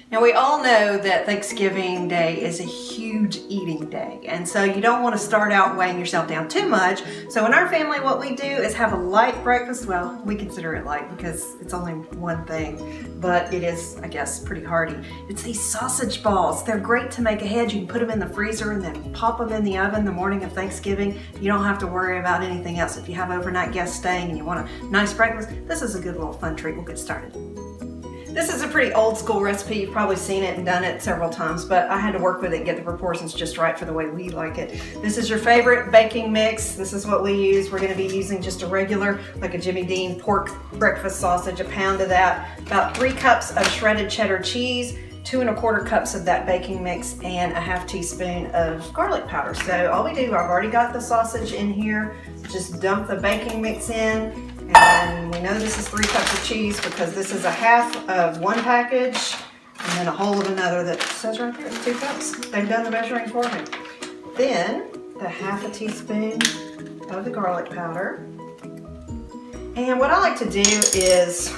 Now we all know that Thanksgiving Day is a huge eating day, and so you don't want to start out weighing yourself down too much. So in our family what we do is have a light breakfast. Well, we consider it light because it's only one thing, but it is, I guess, pretty hearty. It's these sausage balls. They're great to make ahead. You can put them in the freezer and then pop them in the oven the morning of Thanksgiving. You don't have to worry about anything else. If you have overnight guests staying and you want a nice breakfast, this is a good little fun treat. We'll get started. This is a pretty old school recipe. You've probably seen it and done it several times, but I had to work with it and get the proportions just right for the way we like it. This is your favorite baking mix. This is what we use. We're going to be using just a regular, like a Jimmy Dean pork breakfast sausage, a pound of that, about 3 cups of shredded cheddar cheese, 2 1/4 cups of that baking mix, and a 1/2 teaspoon of garlic powder. So all we do, I've already got the sausage in here. Just dump the baking mix in. And we know this is 3 cups of cheese because this is a half of one package and then a whole of another that says right there, 2 cups. They've done the measuring for me. Then the 1/2 teaspoon of the garlic powder. And what I like to do is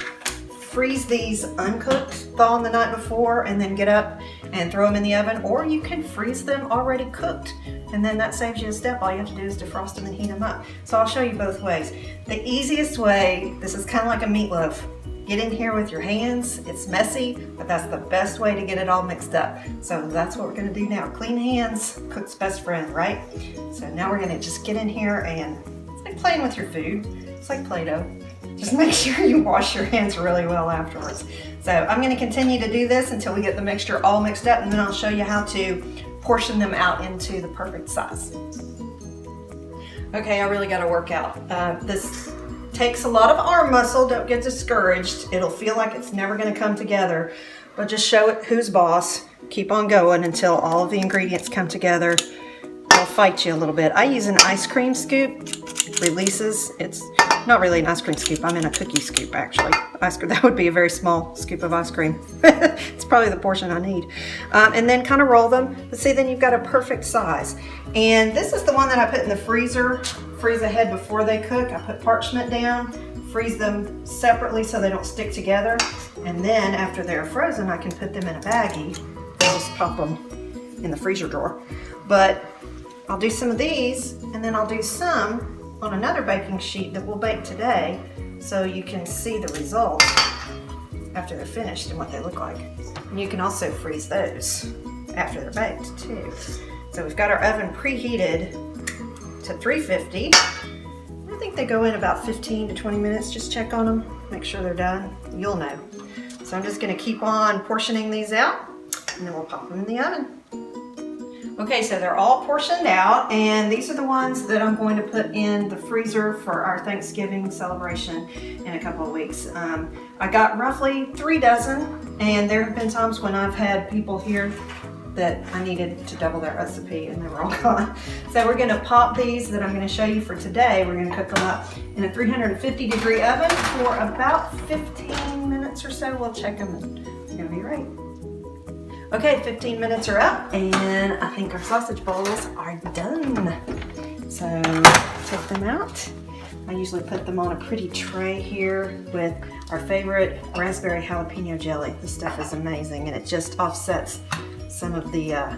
freeze these uncooked, thaw them the night before, and then get up and throw them in the oven, or you can freeze them already cooked, and then that saves you a step. All you have to do is defrost them and heat them up. So I'll show you both ways. The easiest way, this is kind of like a meatloaf. Get in here with your hands. It's messy, but that's the best way to get it all mixed up. So that's what we're gonna do now. Clean hands, cook's best friend, right? So now we're gonna just get in here, and it's like playing with your food. It's like Play-Doh. Just make sure you wash your hands really well afterwards. So I'm going to continue to do this until we get the mixture all mixed up, and then I'll show you how to portion them out into the perfect size. Okay, I really got to work out. This takes a lot of arm muscle. Don't get discouraged. It'll feel like it's never going to come together, but just show it who's boss. Keep on going until all of the ingredients come together. I'll fight you a little bit. I use an ice cream scoop. Releases. It's not really an ice cream scoop. I'm in a cookie scoop, actually. That would be a very small scoop of ice cream. It's probably the portion I need. And then kind of roll them. But see, then you've got a perfect size. And this is the one that I put in the freezer. Freeze ahead before they cook. I put parchment down. Freeze them separately so they don't stick together. And then after they're frozen, I can put them in a baggie and just pop them in the freezer drawer. But I'll do some of these, and then I'll do some on another baking sheet that we'll bake today, so you can see the results after they're finished and what they look like. And you can also freeze those after they're baked too. So we've got our oven preheated to 350. I think they go in about 15 to 20 minutes. Just check on them, make sure they're done. You'll know. So I'm just gonna keep on portioning these out, and then we'll pop them in the oven. Okay, so they're all portioned out, and these are the ones that I'm going to put in the freezer for our Thanksgiving celebration in a couple of weeks. I got roughly 3 dozen, and there have been times when I've had people here that I needed to double that recipe and they were all gone. So we're gonna pop these that I'm gonna show you for today. We're gonna cook them up in a 350-degree oven for about 15 minutes or so. We'll check them and they're gonna be right. Okay, 15 minutes are up, and I think our sausage balls are done. So take them out. I usually put them on a pretty tray here with our favorite raspberry jalapeno jelly. This stuff is amazing, and it just offsets some of the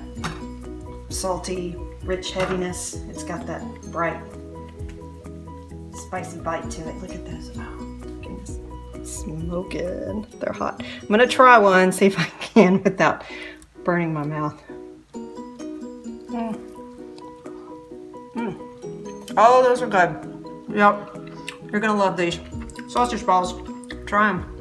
salty, rich heaviness. It's got that bright, spicy bite to it. Look at those. Oh, goodness. Smoking. They're hot. I'm gonna try one, see if I can without burning my mouth. Oh, those are good. Yep, you're gonna love these sausage balls. Try them.